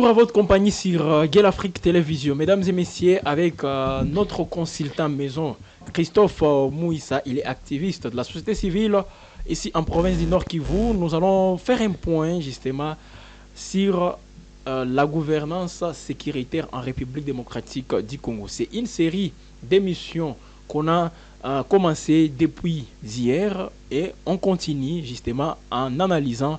Toujours à votre compagnie sur Guel Afrique Télévision. Mesdames et messieurs, avec notre consultant maison, Christophe Mouissa, il est activiste de la société civile ici en province du Nord Kivu. Nous allons faire un point justement sur la gouvernance sécuritaire en République démocratique du Congo. C'est une série d'émissions qu'on a commencé depuis hier et on continue justement en analysant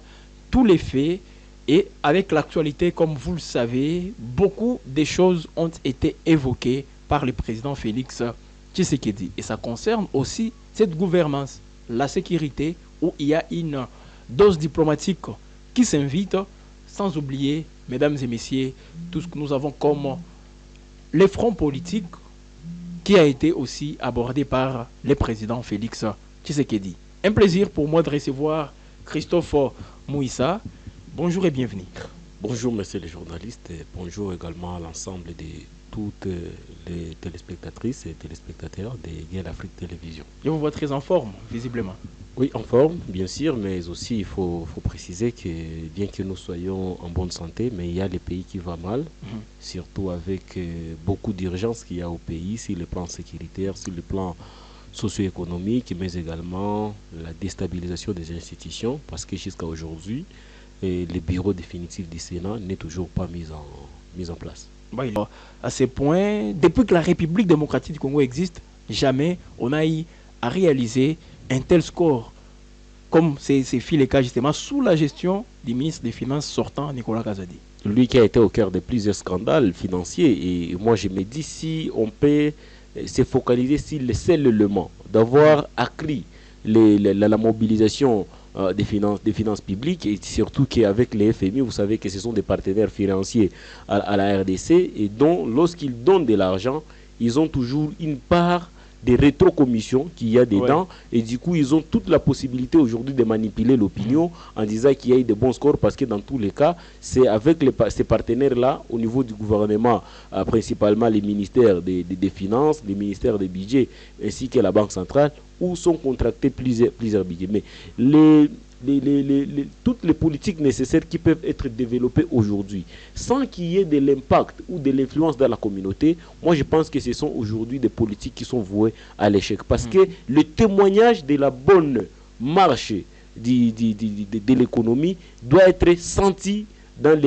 tous les faits. Et avec l'actualité, comme vous le savez, beaucoup de choses ont été évoquées par le président Félix Tshisekedi. Et ça concerne aussi cette gouvernance, la sécurité, où il y a une dose diplomatique qui s'invite, sans oublier, mesdames et messieurs, tout ce que nous avons comme les fronts politiques qui a été aussi abordé par le président Félix Tshisekedi. Un plaisir pour moi de recevoir Christophe Mouissa. Bonjour et bienvenue. Bonjour messieurs les journalistes et bonjour également à l'ensemble de toutes les téléspectatrices et téléspectateurs de Guel Afrique Télévision. Je vous vois très en forme, visiblement. Oui, en forme, bien sûr, mais aussi il faut préciser que bien que nous soyons en bonne santé, mais il y a les pays qui vont mal, surtout avec beaucoup d'urgences qu'il y a au pays, sur le plan sécuritaire, sur le plan socio-économique, mais également la déstabilisation des institutions, parce que jusqu'à aujourd'hui, et le bureau définitif du Sénat n'est toujours pas mis en place. Bon, à ce point, depuis que la République démocratique du Congo existe, jamais on a eu à réaliser un tel score, comme c'est le cas justement sous la gestion du ministre des Finances sortant, Nicolas Kazadi. Lui qui a été au cœur de plusieurs scandales financiers, et moi je me dis si on peut se focaliser sur le seul élément d'avoir accru la mobilisation des finances publiques, et surtout qu'avec les FMI, vous savez que ce sont des partenaires financiers à la RDC, et dont lorsqu'ils donnent de l'argent, ils ont toujours une part des rétrocommissions qu'il y a dedans, et du coup ils ont toute la possibilité aujourd'hui de manipuler l'opinion en disant qu'il y a eu de bons scores, parce que dans tous les cas c'est avec ces partenaires là au niveau du gouvernement, principalement les ministères des finances, les ministères des budgets ainsi que la banque centrale, où sont contractés plusieurs budgets. Mais toutes les politiques nécessaires qui peuvent être développées aujourd'hui sans qu'il y ait de l'impact ou de l'influence dans la communauté, moi je pense que ce sont aujourd'hui des politiques qui sont vouées à l'échec, parce que le témoignage de la bonne marche de l'économie doit être senti dans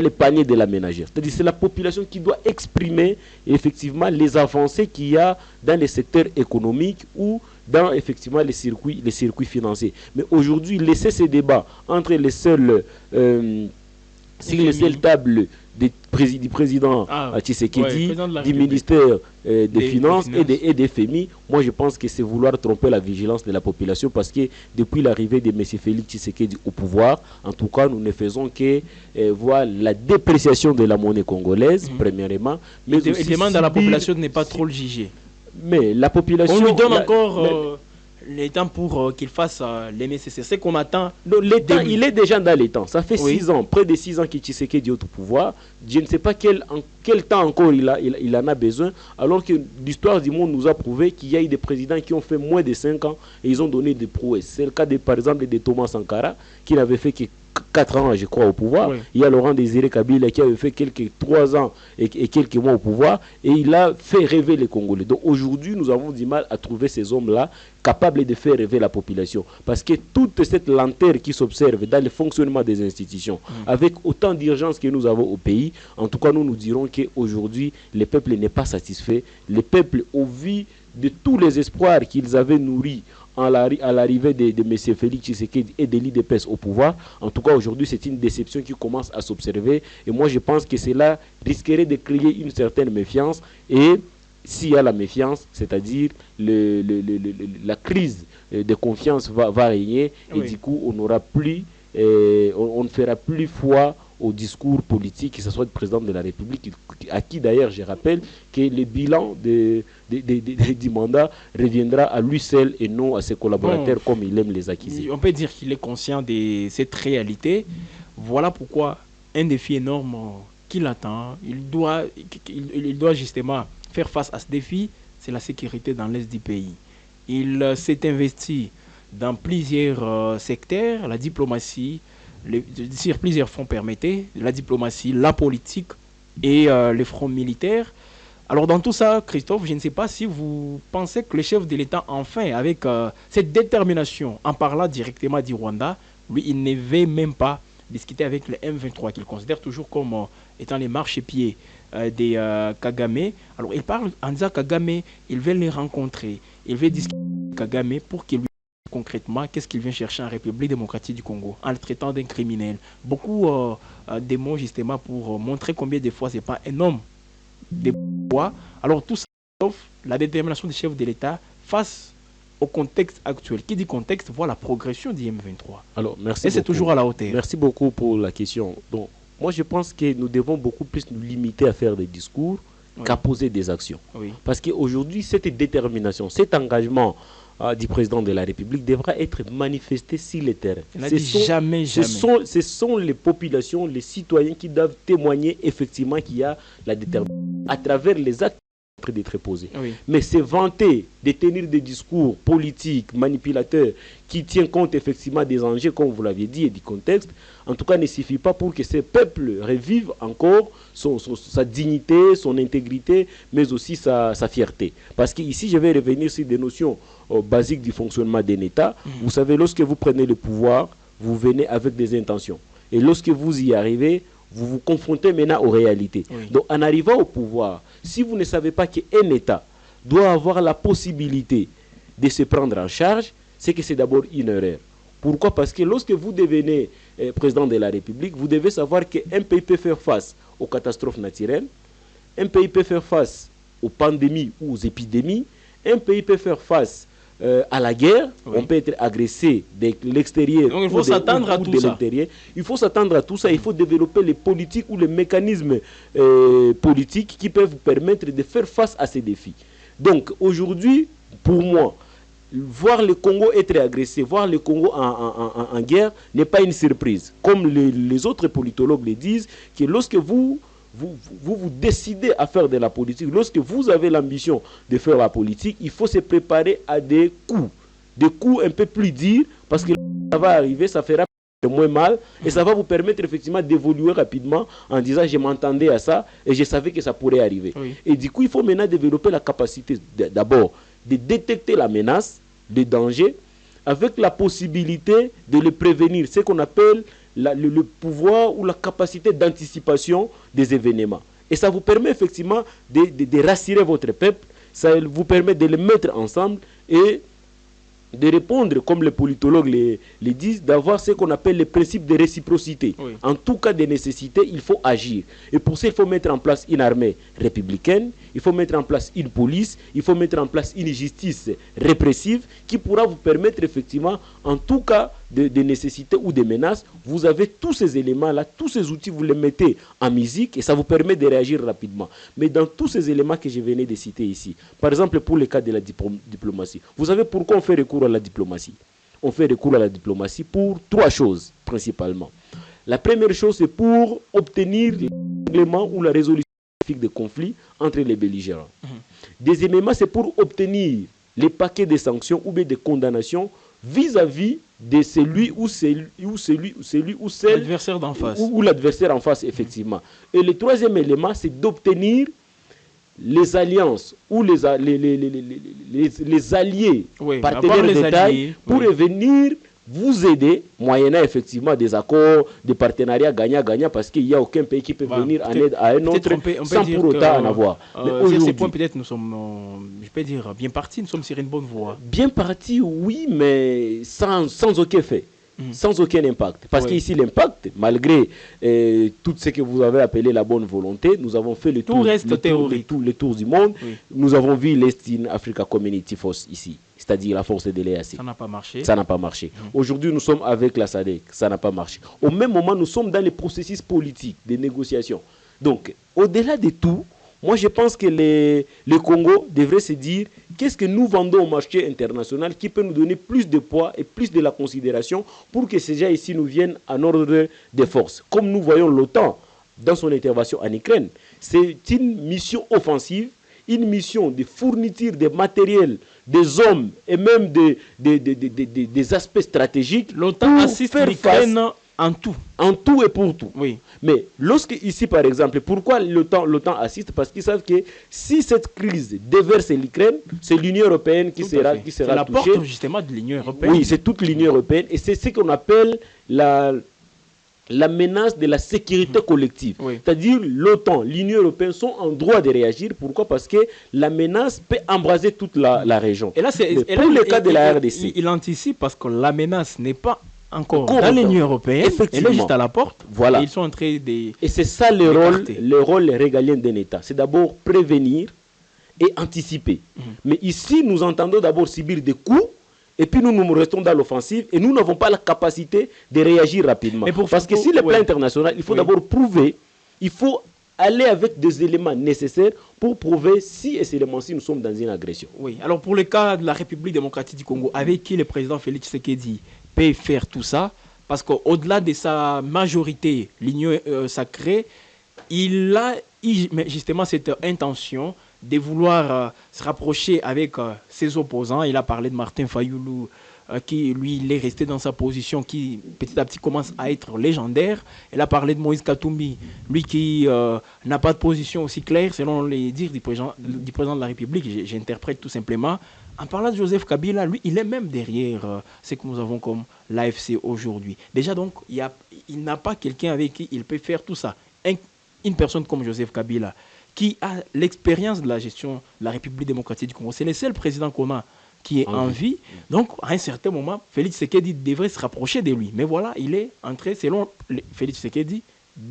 les paniers de la ménagère. C'est-à-dire c'est la population qui doit exprimer effectivement les avancées qu'il y a dans les secteurs économiques ou dans effectivement les circuits financiers. Mais aujourd'hui, laisser ces débats entre les seules tables du président Tshisekedi, du ministère des Finances et des FMI, moi je pense que c'est vouloir tromper la vigilance de la population, parce que depuis l'arrivée de M. Félix Tshisekedi au pouvoir, en tout cas nous ne faisons que voir la dépréciation de la monnaie congolaise, premièrement. Mais il demande à la population de ne pas trop le juger. Mais la population... On lui donne encore le temps pour qu'il fasse les nécessaires. C'est qu'on attend. Il est déjà dans les temps. Ça fait 6 ans, près de 6 ans qu'il Tshisekedi est au pouvoir. Je ne sais pas quel temps encore il en a besoin, alors que l'histoire du monde nous a prouvé qu'il y a eu des présidents qui ont fait moins de 5 ans et ils ont donné des prouesses. C'est le cas par exemple de Thomas Sankara, qui n'avait fait que 4 ans, je crois, au pouvoir. Il y a Laurent Désiré Kabila qui avait fait 3 ans et quelques mois au pouvoir, et il a fait rêver les Congolais. Donc aujourd'hui, nous avons du mal à trouver ces hommes-là capables de faire rêver la population, parce que toute cette lenteur qui s'observe dans le fonctionnement des institutions, avec autant d'urgence que nous avons au pays, en tout cas, nous dirons qu'aujourd'hui, le peuple n'est pas satisfait. Le peuple, au vu de tous les espoirs qu'ils avaient nourris à l'arrivée de M. Félix Tshisekedi et de l'IDPS au pouvoir, en tout cas aujourd'hui c'est une déception qui commence à s'observer, et moi je pense que cela risquerait de créer une certaine méfiance, et s'il y a la méfiance, c'est-à-dire la crise de confiance va régner, et du coup on n'aura plus, on ne fera plus foi au discours politique, que ce soit le président de la République, à qui d'ailleurs je rappelle que le bilan du mandat reviendra à lui seul et non à ses collaborateurs, comme il aime les accuser. On peut dire qu'il est conscient de cette réalité. Voilà pourquoi un défi énorme qui l'attend, il doit justement faire face à ce défi, c'est la sécurité dans l'est du pays. Il s'est investi dans plusieurs secteurs, la diplomatie, sur plusieurs fronts permettez, la diplomatie, la politique et les fronts militaires. Alors dans tout ça, Christophe, je ne sais pas si vous pensez que le chef de l'État, enfin, avec cette détermination, en parlant directement du Rwanda, lui, il ne veut même pas discuter avec le M23, qu'il considère toujours comme étant les marchepieds des Kagame. Alors il parle en disant Kagame, il veut les rencontrer, il veut discuter avec Kagame pour qu'il lui dise concrètement qu'est-ce qu'il vient chercher en République démocratique du Congo, en le traitant d'un criminel. Beaucoup de mots justement pour montrer combien de fois c'est pas un homme des poids. Alors tout ça, sauf la détermination du chef de l'État face au contexte actuel. Qui dit contexte voit la progression du M23. Alors, merci. Et c'est toujours à la hauteur. Merci beaucoup pour la question. Donc, moi, je pense que nous devons beaucoup plus nous limiter à faire des discours qu'à poser des actions. Parce qu'aujourd'hui, cette détermination, cet engagement du président de la République devra être manifesté sur le terrain. Ce sont les populations, les citoyens qui doivent témoigner effectivement qu'il y a la détermination à travers les actes d'être posés. Mais c'est vanter de tenir des discours politiques, manipulateurs, qui tiennent compte effectivement des enjeux, comme vous l'aviez dit, et du contexte, en tout cas ne suffit pas pour que ces peuples revivent encore sa dignité, son intégrité, mais aussi sa fierté. Parce qu'ici, je vais revenir sur des notions basiques du fonctionnement d'un État. Vous savez, lorsque vous prenez le pouvoir, vous venez avec des intentions. Et lorsque vous y arrivez, vous vous confrontez maintenant aux réalités. Donc, en arrivant au pouvoir, si vous ne savez pas qu'un État doit avoir la possibilité de se prendre en charge, c'est que c'est d'abord une erreur. Pourquoi? Parce que lorsque vous devenez président de la République, vous devez savoir qu'un pays peut faire face aux catastrophes naturelles, un pays peut faire face aux pandémies ou aux épidémies, un pays peut faire face à la guerre, on peut être agressé de l'extérieur ou de l'intérieur. Il faut s'attendre à tout ça, il faut développer les politiques ou les mécanismes politiques qui peuvent vous permettre de faire face à ces défis. Donc aujourd'hui, pour moi, voir le Congo être agressé, voir le Congo en guerre n'est pas une surprise. Comme les autres politologues le disent, que lorsque vous décidez à faire de la politique, lorsque vous avez l'ambition de faire la politique, il faut se préparer à des coups un peu plus durs, parce que ça va arriver, ça fera moins mal, et ça va vous permettre effectivement d'évoluer rapidement en disant je m'entendais à ça, et je savais que ça pourrait arriver. Et du coup, il faut maintenant développer la capacité d'abord de détecter la menace, le danger, avec la possibilité de le prévenir, ce qu'on appelle le pouvoir ou la capacité d'anticipation des événements. Et ça vous permet effectivement de rassurer votre peuple, ça vous permet de les mettre ensemble et de répondre, comme les politologues les disent, d'avoir ce qu'on appelle le principe de réciprocité. En tout cas de nécessité, il faut agir. Et pour ça, il faut mettre en place une armée républicaine, il faut mettre en place une police, il faut mettre en place une justice répressive qui pourra vous permettre effectivement, en tout cas de nécessité ou de menaces, vous avez tous ces éléments-là, tous ces outils, vous les mettez en musique et ça vous permet de réagir rapidement. Mais dans tous ces éléments que je venais de citer ici, par exemple pour le cas de la diplomatie, vous savez pourquoi on fait recours à la diplomatie? On fait recours à la diplomatie pour trois choses principalement. La première chose, c'est pour obtenir le règlement ou la résolution des conflits entre les belligérants. Deuxièmement, c'est pour obtenir les paquets de sanctions ou bien de condamnations vis-à-vis de celui ou celle l'adversaire d'en face. Ou l'adversaire en face, effectivement. Et le troisième élément, c'est d'obtenir les alliances ou les alliés partenaires de taille pour venir vous aider, moyennant effectivement des accords, des partenariats gagnant-gagnant, parce qu'il n'y a aucun pays qui peut venir en aide à un autre sans pour autant en avoir. Sur ces points, peut-être nous sommes, je peux dire, bien partis, nous sommes sur une bonne voie. Bien partis, oui, mais sans aucun fait. Sans aucun impact. Parce qu'ici, l'impact, malgré tout ce que vous avez appelé la bonne volonté, nous avons fait le tour du monde. Nous avons vu l'East Africa Community Force ici, c'est-à-dire la force de l'EAC. Ça n'a pas marché. Ça n'a pas marché. Aujourd'hui, nous sommes avec la SADC. Ça n'a pas marché. Au même moment, nous sommes dans les processus politiques, des négociations. Donc, au-delà de tout, moi, je pense que le Congo devrait se dire qu'est-ce que nous vendons au marché international qui peut nous donner plus de poids et plus de la considération pour que ces gens ici nous viennent en ordre de force. Comme nous voyons l'OTAN dans son intervention en Ukraine, c'est une mission offensive, une mission de fourniture de matériel, des hommes et même des aspects stratégiques. L'OTAN assiste l'Ukraine En tout. En tout et pour tout. Oui. Mais lorsque ici, par exemple, pourquoi l'OTAN assiste? Parce qu'ils savent que si cette crise déverse l'Ukraine, c'est l'Union européenne qui sera touchée. C'est la porte justement de l'Union européenne. Oui, c'est toute l'Union européenne. Et c'est ce qu'on appelle la menace de la sécurité collective. Oui. C'est-à-dire l'OTAN, l'Union européenne sont en droit de réagir. Pourquoi? Parce que la menace peut embraser toute la région. Et là, pour le cas de la RDC. Il anticipe parce que la menace n'est pas encore dans l'Union européenne. Elle est juste à la porte. Voilà. Et ils sont en train de... Et c'est ça le rôle régalien d'un État. C'est d'abord prévenir et anticiper. Mais ici, nous entendons d'abord subir des coups. Et puis nous restons dans l'offensive et nous n'avons pas la capacité de réagir rapidement. Parce que sur le plan international, il faut d'abord prouver, il faut aller avec des éléments nécessaires pour prouver si et seulement-ci nous sommes dans une agression. Oui, alors pour le cas de la République démocratique du Congo, avec qui le président Félix Tshisekedi peut faire tout ça, parce qu'au-delà de sa majorité, l'Union sacrée, il a justement cette intention de vouloir se rapprocher avec ses opposants. Il a parlé de Martin Fayoulou, qui lui, il est resté dans sa position, qui petit à petit commence à être légendaire. Il a parlé de Moïse Katumbi, lui qui n'a pas de position aussi claire, selon les dires du président de la République, j'interprète tout simplement. En parlant de Joseph Kabila, lui, il est même derrière ce que nous avons comme l'AFC aujourd'hui. Déjà, donc, il n'a pas quelqu'un avec qui il peut faire tout ça. Une personne comme Joseph Kabila, qui a l'expérience de la gestion de la République démocratique du Congo. C'est le seul président qu'on a qui est en vie. Donc, à un certain moment, Félix Tshisekedi devrait se rapprocher de lui. Mais voilà, il est entré, selon Félix Tshisekedi,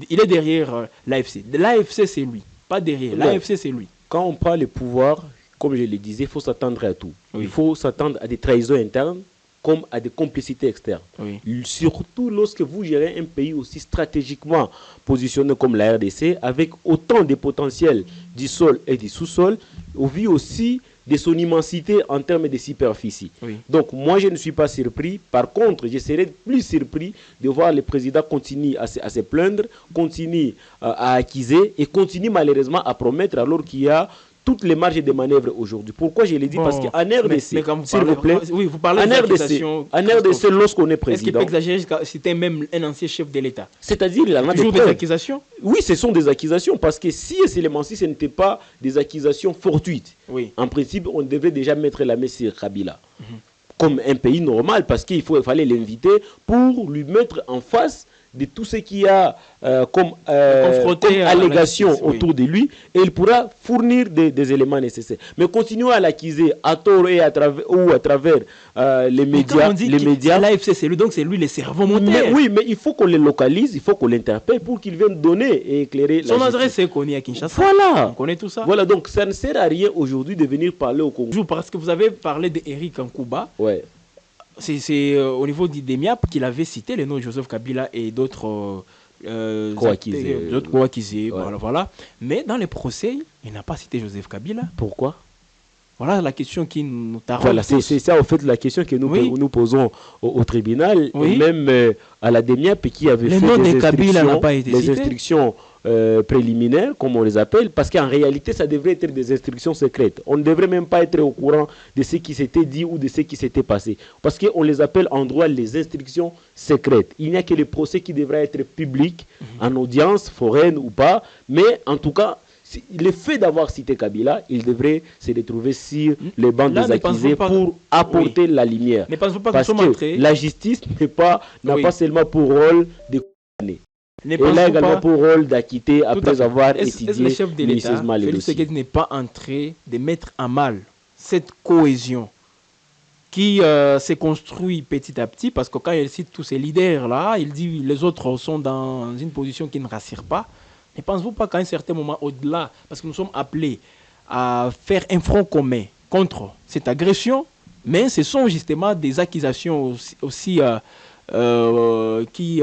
il est derrière l'AFC. L'AFC, c'est lui, pas derrière. L'AFC, c'est lui. Quand on prend le pouvoir, comme je le disais, il faut s'attendre à tout. Oui. Il faut s'attendre à des trahisons internes comme à des complicités externes. Oui. Surtout lorsque vous gérez un pays aussi stratégiquement positionné comme la RDC, avec autant de potentiel du sol et du sous-sol, au vu aussi de son immensité en termes de superficie. Oui. Donc moi je ne suis pas surpris. Par contre, je serais plus surpris de voir le président continuer à se plaindre, continuer à accuser et continuer malheureusement à promettre alors qu'il y a toutes les marges de manœuvre aujourd'hui. Pourquoi je l'ai dit? Parce qu'en RDC, s'il vous plaît, oui, vous parlez en RDC, lorsqu'on est président... Est-ce qu'il peut exagérer? C'était même un ancien chef de l'État. C'est-à-dire, il en a toujours des accusations? Oui, ce sont des accusations, parce que si ce n'était pas des accusations fortuites, oui. En principe, on devrait déjà mettre la main sur Kabila. Comme un pays normal, parce qu'il fallait l'inviter pour lui mettre en face de tout ce qu'il y a comme allégations autour de lui, et il pourra fournir des éléments nécessaires. Mais continuons à l'accuser à tort et à travers les médias. L'AFC, c'est lui, donc c'est lui le cerveau moteur. Oui, mais il faut qu'on le localise, il faut qu'on l'interpelle pour qu'il vienne donner et éclairer son adresse est connue à Kinshasa. Voilà. On connaît tout ça. Voilà, donc ça ne sert à rien aujourd'hui de venir parler au Congo. Parce que vous avez parlé d'Éric Nkouba. Ouais. C'est au niveau d'IDEMIAP qu'il avait cité les noms de Joseph Kabila et d'autres Kouakizé. Voilà. Mais dans les procès, il n'a pas cité Joseph Kabila. Pourquoi? Voilà la question qui nous taraude. Voilà, c'est ça en fait la question que nous posons au tribunal, et même à la DEMIAP qui avait fait des instructions préliminaires, comme on les appelle, parce qu'en réalité, ça devrait être des instructions secrètes. On ne devrait même pas être au courant de ce qui s'était dit ou de ce qui s'était passé, parce qu'on les appelle en droit les instructions secrètes. Il n'y a que le procès qui devrait être public, en audience, foraine ou pas, mais en tout cas, le fait d'avoir cité Kabila, il devrait se retrouver sur les bancs des accusés pour apporter la lumière. Ne pensons pas parce que la justice n'a pas seulement pour rôle de condamner. Elle a également pour rôle d'acquitter après avoir étudié le chef de l'État, Félix Tshisekedi n'est pas en train de mettre à mal cette cohésion qui s'est construite petit à petit, parce que quand il cite tous ces leaders-là, il dit les autres sont dans une position qui ne rassure pas. Ne pensez-vous pas qu'à un certain moment, au-delà, parce que nous sommes appelés à faire un front commun contre cette agression, mais ce sont justement des accusations aussi qui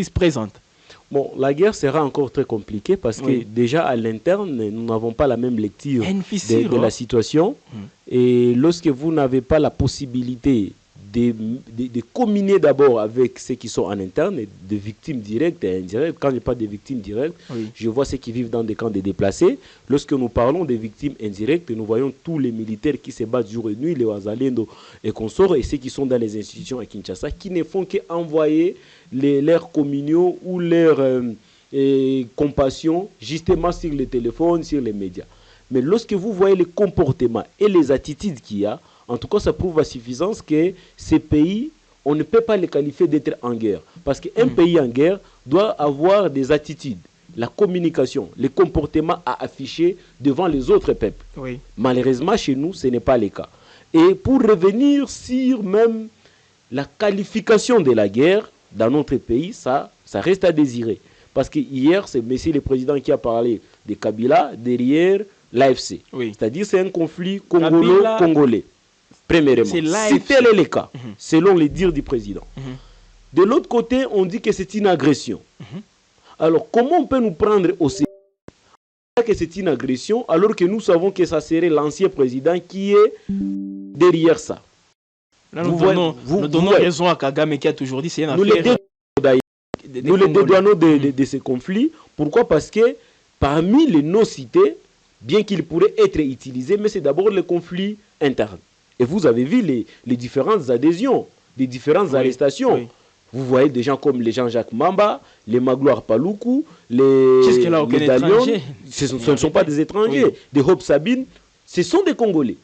se présentent. Bon, la guerre sera encore très compliquée parce que déjà à l'interne, nous n'avons pas la même lecture de la situation. Et lorsque vous n'avez pas la possibilité de communier d'abord avec ceux qui sont en interne, des victimes directes et indirectes. Quand je parle des victimes directes, je vois ceux qui vivent dans des camps de déplacés. Lorsque nous parlons des victimes indirectes, nous voyons tous les militaires qui se battent jour et nuit, les Wazalendo et consorts, et ceux qui sont dans les institutions à Kinshasa, qui ne font qu'envoyer leurs communions ou leurs compassions justement sur les téléphones, sur les médias. Mais lorsque vous voyez les comportements et les attitudes qu'il y a, en tout cas, ça prouve à suffisance que ces pays, on ne peut pas les qualifier d'être en guerre. Parce qu'un pays en guerre doit avoir des attitudes, la communication, les comportements à afficher devant les autres peuples. Malheureusement, chez nous, ce n'est pas le cas. Et pour revenir sur même la qualification de la guerre dans notre pays, ça reste à désirer. Parce que hier, c'est monsieur le président qui a parlé de Kabila derrière l'AFC. C'est-à-dire c'est un conflit congolais. Premièrement, si tel est le cas, selon les dires du président. De l'autre côté, on dit que c'est une agression. Alors, comment on peut nous prendre au sérieux que c'est une agression alors que nous savons que ça serait l'ancien président qui est derrière ça? Là, nous donnons raison à Kagame qui a toujours dit c'est une affaire. Nous les dédouanons de ces conflits. Pourquoi? Parce que parmi les non-cités, bien qu'ils pourraient être utilisés, mais c'est d'abord le conflit interne. Et vous avez vu les différentes adhésions, les différentes arrestations. Vous voyez des gens comme les Jean-Jacques Mamba, les Magloire Paloukou, les Dalion, ce ne sont pas des étrangers, des Hope Sabine, ce sont des Congolais.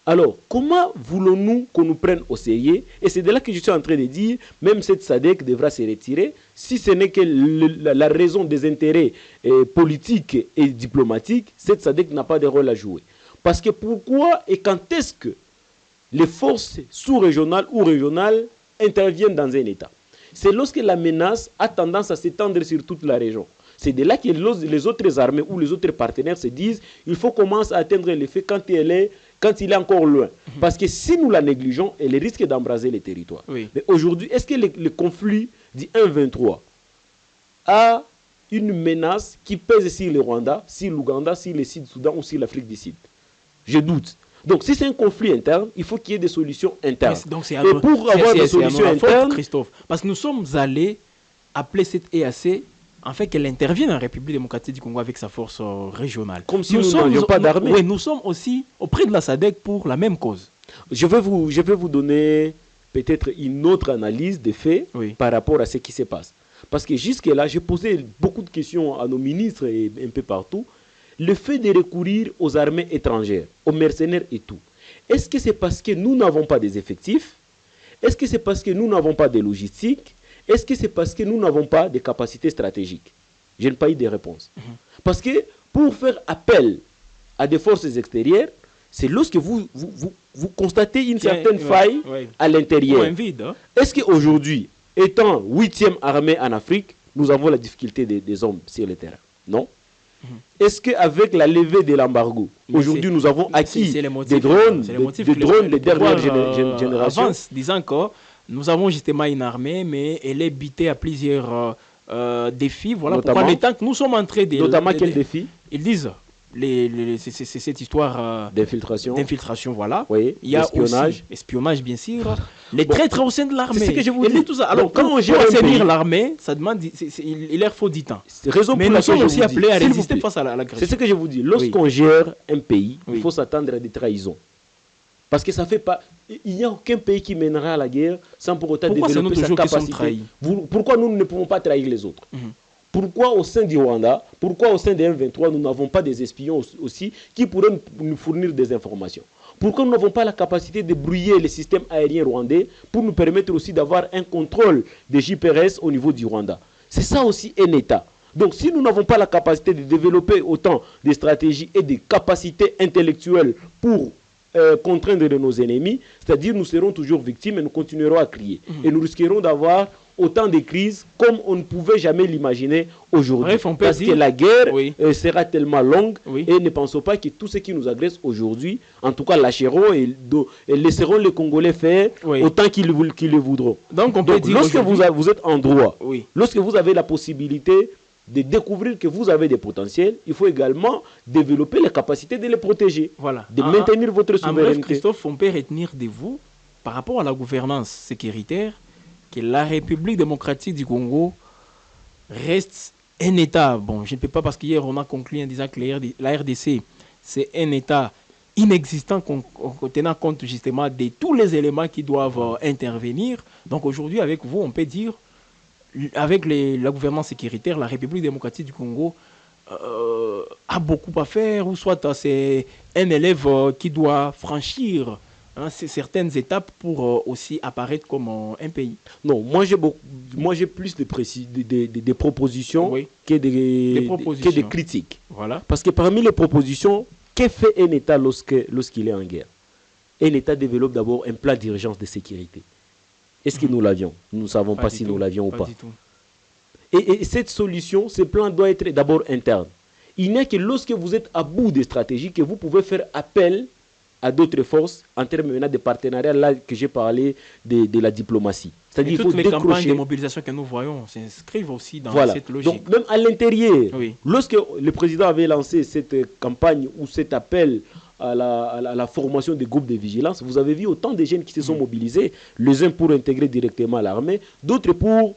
Alors, comment voulons-nous qu'on nous prenne au sérieux? Et c'est de là que je suis en train de dire, même cette SADC devra se retirer, si ce n'est que la raison des intérêts politiques et diplomatiques, cette SADC n'a pas de rôle à jouer. Parce que pourquoi et quand est-ce que les forces sous-régionales ou régionales interviennent dans un État? C'est lorsque la menace a tendance à s'étendre sur toute la région. C'est de là que les autres armées ou les autres partenaires se disent il faut commencer à atteindre l'effet quand il est encore loin. Parce que si nous la négligeons, elle risque d'embraser les territoires. Mais aujourd'hui, est-ce que le conflit du 1-23 a une menace qui pèse sur le Rwanda, sur l'Ouganda, sur le Sud-Soudan ou sur l'Afrique du Sud? Je doute. Donc, si c'est un conflit interne, il faut qu'il y ait des solutions internes. Et pour avoir des solutions internes, Christophe, parce que nous sommes allés appeler cette EAC, en fait, qu'elle intervienne en République démocratique du Congo avec sa force régionale. Comme si nous n'avions pas d'armée. Oui, nous sommes aussi auprès de la SADC pour la même cause. Je vais vous donner peut-être une autre analyse des faits par rapport à ce qui se passe. Parce que jusque-là, j'ai posé beaucoup de questions à nos ministres et un peu partout. Le fait de recourir aux armées étrangères, aux mercenaires et tout, est-ce que c'est parce que nous n'avons pas des effectifs? Est-ce que c'est parce que nous n'avons pas de logistique? Est-ce que c'est parce que nous n'avons pas de capacités stratégiques? Je n'ai pas eu de réponse. Parce que pour faire appel à des forces extérieures, c'est lorsque vous constatez une certaine faille à l'intérieur. Est-ce qu'aujourd'hui, étant 8e armée en Afrique, nous avons la difficulté des hommes sur le terrain? Non. Est-ce qu'avec la levée de l'embargo, aujourd'hui nous avons acquis des drones de dernière génération? Disant que nous avons justement une armée, mais elle est bitée à plusieurs défis. Voilà pourquoi les tanks, nous sommes en train de... Notamment quel défi? Ils disent, c'est cette histoire d'infiltration, voilà. Oui, il y a espionnage. Aussi espionnage, bien sûr. Les traîtres au sein de l'armée. C'est ce que je vous dis. Tout ça. Alors, quand on gère l'armée, ça demande, il leur faut du temps. Mais nous sommes aussi appelés à résister face à l'agression. C'est ce que je vous dis. Lorsqu'on gère un pays, il faut s'attendre à des trahisons. Parce que ça fait pas... Il n'y a aucun pays qui mènera à la guerre sans pour autant développer sa capacité. Pourquoi nous ne pouvons pas trahir les autres? Pourquoi au sein du Rwanda, pourquoi au sein des M23, nous n'avons pas des espions aussi qui pourraient nous fournir des informations? Pourquoi nous n'avons pas la capacité de brouiller les systèmes aériens rwandais pour nous permettre aussi d'avoir un contrôle des JPRS au niveau du Rwanda? C'est ça aussi un État. Donc si nous n'avons pas la capacité de développer autant de stratégies et de capacités intellectuelles pour contraindre nos ennemis, c'est-à-dire nous serons toujours victimes et nous continuerons à crier. Et nous risquerons d'avoir autant de crises comme on ne pouvait jamais l'imaginer aujourd'hui. Parce que la guerre sera tellement longue et ne pensons pas que tous ceux qui nous agressent aujourd'hui, en tout cas lâcheront et laisseront les Congolais faire autant qu'ils le voudront. Donc lorsque vous êtes en droit, lorsque vous avez la possibilité de découvrir que vous avez des potentiels, il faut également développer la capacité de les protéger, de maintenir votre souveraineté. Bref, Christophe, on peut retenir de vous par rapport à la gouvernance sécuritaire, que la République démocratique du Congo reste un État. Bon, je ne peux pas parce qu'hier on a conclu en disant que la RDC, c'est un État inexistant tenant compte justement de tous les éléments qui doivent intervenir. Donc aujourd'hui, avec vous, on peut dire, avec la gouvernance sécuritaire, la République démocratique du Congo a beaucoup à faire, ou soit c'est un élève qui doit franchir certaines étapes pour aussi apparaître comme un pays. Non, moi j'ai plus de propositions, oui, que des critiques. Voilà. Parce que parmi les propositions, que fait un État lorsqu'il est en guerre? Un État développe d'abord un plan d'urgence de sécurité. Est-ce que nous l'avions? Nous ne savons pas si nous l'avions ou pas. Et cette solution, ce plan doit être d'abord interne. Il n'y a que lorsque vous êtes à bout des stratégies que vous pouvez faire appel à d'autres forces en termes maintenant de partenariat, là que j'ai parlé de la diplomatie. C'est-à-dire qu'il faut les campagnes de mobilisation que nous voyons s'inscrivent aussi dans cette logique. Donc même à l'intérieur, oui, lorsque le président avait lancé cette campagne ou cet appel à la formation des groupes de vigilance, vous avez vu autant de jeunes qui se sont mobilisés, les uns pour intégrer directement l'armée, d'autres pour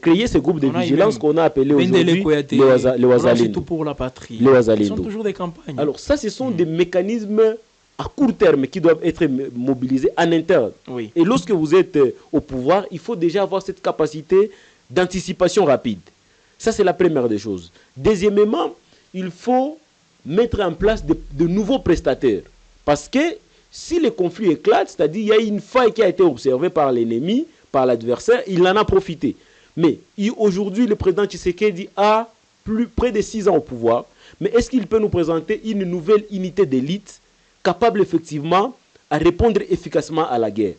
créer ces groupes de vigilance qu'on a appelés aujourd'hui les Wazalendo. Pour la patrie. Ce sont toujours des campagnes. Alors ça, ce sont des mécanismes à court terme qui doivent être mobilisés en interne. Oui. Et lorsque vous êtes au pouvoir, il faut déjà avoir cette capacité d'anticipation rapide. Ça, c'est la première des choses. Deuxièmement, il faut mettre en place de nouveaux prestataires. Parce que si le conflit éclate, c'est-à-dire qu'il y a une faille qui a été observée par l'ennemi, par l'adversaire, il en a profité. Mais aujourd'hui, le président Tshisekedi a près de 6 ans au pouvoir. Mais est-ce qu'il peut nous présenter une nouvelle unité d'élite capable effectivement à répondre efficacement à la guerre?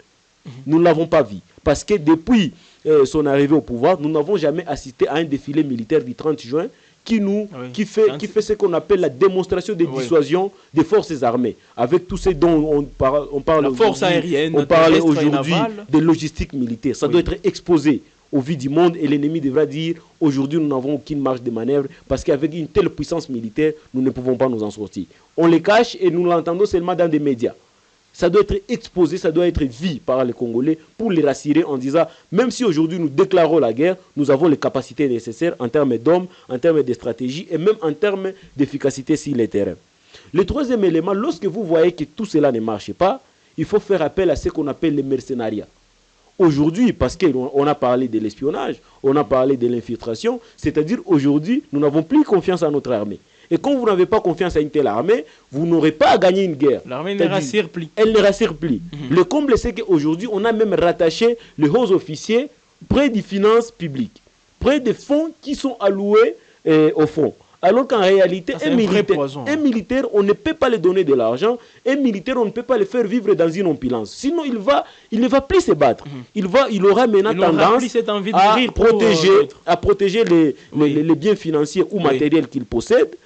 Nous ne l'avons pas vu. Parce que depuis son arrivée au pouvoir, nous n'avons jamais assisté à un défilé militaire du 30 juin qui fait ce qu'on appelle la démonstration de dissuasion des forces armées. Avec tout ce dont on parle la force aérienne, on parle aujourd'hui de logistique militaire. Ça doit être exposé au vu du monde et l'ennemi devra dire aujourd'hui nous n'avons aucune marge de manœuvre parce qu'avec une telle puissance militaire, nous ne pouvons pas nous en sortir. On les cache et nous l'entendons seulement dans des médias. Ça doit être exposé, ça doit être vu par les Congolais pour les rassurer en disant même si aujourd'hui nous déclarons la guerre, nous avons les capacités nécessaires en termes d'hommes, en termes de stratégie et même en termes d'efficacité sur les terrains. Le troisième élément, lorsque vous voyez que tout cela ne marche pas, il faut faire appel à ce qu'on appelle le mercenariat. Aujourd'hui, parce qu'on a parlé de l'espionnage, on a parlé de l'infiltration, c'est-à-dire aujourd'hui, nous n'avons plus confiance en notre armée. Et quand vous n'avez pas confiance à une telle armée, vous n'aurez pas à gagner une guerre. L'armée ne rassure plus. Elle ne rassure plus. Le comble, c'est qu'aujourd'hui, on a même rattaché les hauts officiers près des finances publiques, près des fonds qui sont alloués au fonds. Alors qu'en réalité, un militaire, on ne peut pas lui donner de l'argent. Un militaire, on ne peut pas le faire vivre dans une opulence. Sinon, il ne va plus se battre. Il aura maintenant tendance à protéger les biens financiers ou matériels qu'il possède,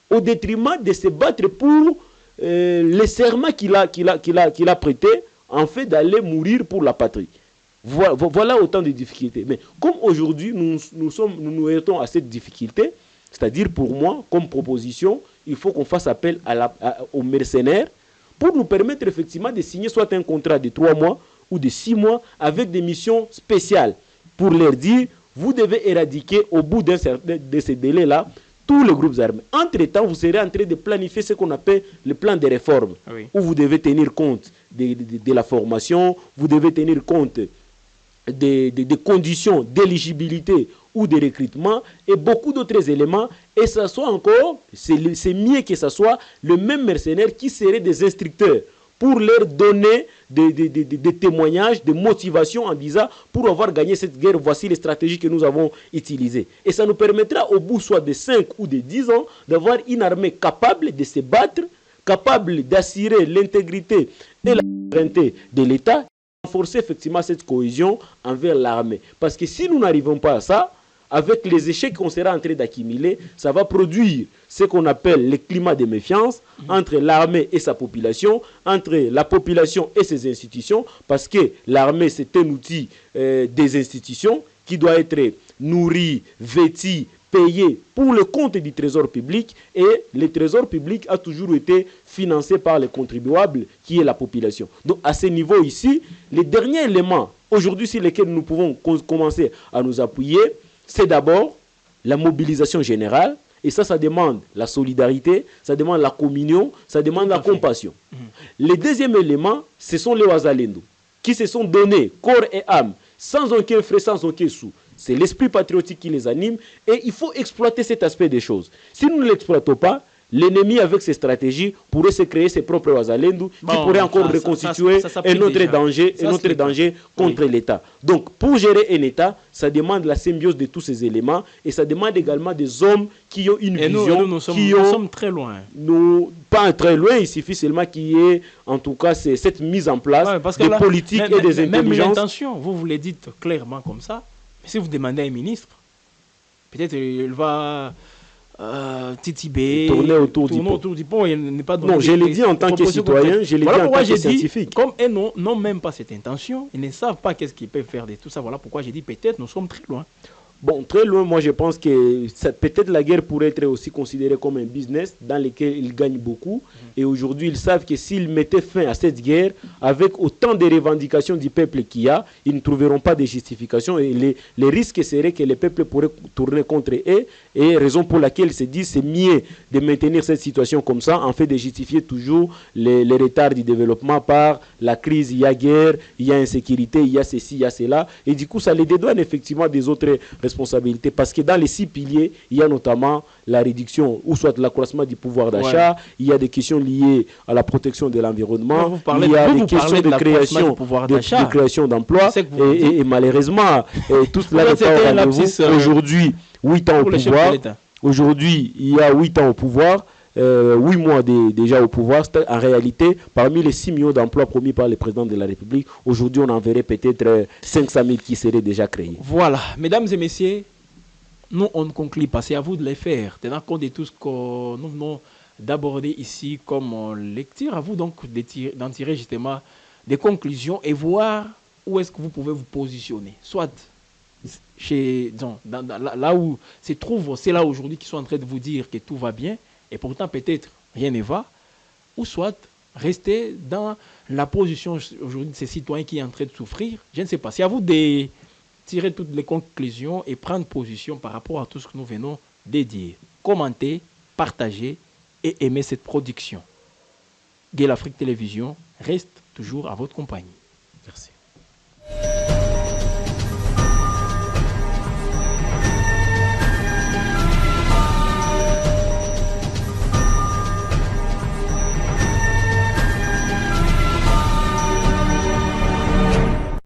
au détriment de se battre pour les serments qu'il a prêtés, en fait d'aller mourir pour la patrie. Voilà autant de difficultés. Mais comme aujourd'hui, nous heurtons à cette difficulté, c'est-à-dire pour moi, comme proposition, il faut qu'on fasse appel aux mercenaires pour nous permettre effectivement de signer soit un contrat de 3 mois ou de 6 mois avec des missions spéciales pour leur dire, vous devez éradiquer au bout de ces délais-là tous les groupes armés. Entre-temps, vous serez en train de planifier ce qu'on appelle le plan de réforme, où vous devez tenir compte de la formation, vous devez tenir compte des conditions d'éligibilité ou de recrutement et beaucoup d'autres éléments. Et ça soit encore, c'est mieux que ce soit le même mercenaire qui serait des instructeurs pour leur donner des témoignages, des motivations en disant pour avoir gagné cette guerre, voici les stratégies que nous avons utilisées. Et ça nous permettra au bout soit de 5 ou de 10 ans d'avoir une armée capable de se battre, capable d'assurer l'intégrité et la souveraineté de l'État, renforcer effectivement cette cohésion envers l'armée. Parce que si nous n'arrivons pas à ça, avec les échecs qu'on sera en train d'accumuler, ça va produire ce qu'on appelle le climat de méfiance entre l'armée et sa population, entre la population et ses institutions, parce que l'armée, c'est un outil des institutions qui doit être nourri, vêtu, payé pour le compte du trésor public et le trésor public a toujours été financé par les contribuables qui est la population. Donc à ce niveau ici, les derniers éléments aujourd'hui sur lesquels nous pouvons commencer à nous appuyer, c'est d'abord la mobilisation générale. Et ça demande la solidarité, ça demande la communion, ça demande la compassion. Le deuxième élément, ce sont les Wazalendo, qui se sont donnés corps et âme, sans aucun frais, sans aucun sou. C'est l'esprit patriotique qui les anime et il faut exploiter cet aspect des choses. Si nous ne l'exploitons pas, l'ennemi avec ses stratégies pourrait se créer ses propres Wazalendo qui pourraient encore reconstituer un autre danger contre l'État. Donc pour gérer un État, ça demande la symbiose de tous ces éléments et ça demande également des hommes qui ont une vision. Nous sommes très loin. Pas très loin, il suffit seulement qu'il y ait en tout cas cette mise en place des politiques et des intelligences. Même l'intention, vous le dites clairement comme ça, mais si vous demandez à un ministre, peut-être il va... titibé, tourner autour du pont, il n'est pas non, je l'ai dit en tant que citoyen, je l'ai dit en tant que scientifique. Comme eux n'ont même pas cette intention, ils ne savent pas qu'est-ce qu'ils peuvent faire de tout ça. Voilà pourquoi j'ai dit peut-être nous sommes très loin. Bon, très loin, moi je pense que peut-être la guerre pourrait être aussi considérée comme un business dans lequel ils gagnent beaucoup. Et aujourd'hui, ils savent que s'ils mettaient fin à cette guerre, avec autant de revendications du peuple qu'il y a, ils ne trouveront pas de justification. Et les risques seraient que le peuple pourrait tourner contre eux. Et raison pour laquelle ils se disent c'est mieux de maintenir cette situation comme ça, en fait de justifier toujours les retards du développement par la crise. Il y a guerre, il y a insécurité, il y a ceci, il y a cela. Et du coup, ça les dédouane effectivement des autres responsabilités. Parce que dans les 6 piliers, il y a notamment la réduction ou soit l'accroissement du pouvoir d'achat, il y a des questions liées à la protection de l'environnement, il y a des questions de création d'emplois et malheureusement, tout cela n'est pas au rendez-vous. Aujourd'hui, 8 ans au pouvoir. Aujourd'hui, il y a 8 ans au pouvoir. 8 mois déjà au pouvoir. En réalité, parmi les 6 millions d'emplois promis par le président de la République, aujourd'hui, on en verrait peut-être 500 000 qui seraient déjà créés. Voilà, mesdames et messieurs, nous, on ne conclut pas. C'est à vous de les faire. Tenant compte de tout ce que nous venons d'aborder ici comme lecture, à vous donc d'en tirer justement des conclusions et voir où est-ce que vous pouvez vous positionner. Soit là où se trouve, c'est là aujourd'hui qu'ils sont en train de vous dire que tout va bien, et pourtant peut-être rien ne va, ou soit rester dans la position aujourd'hui de ces citoyens qui sont en train de souffrir. Je ne sais pas. C'est à vous de tirer toutes les conclusions et prendre position par rapport à tout ce que nous venons de dire. Commentez, partagez et aimez cette production. Gueule Afrique Télévision reste toujours à votre compagnie. Merci.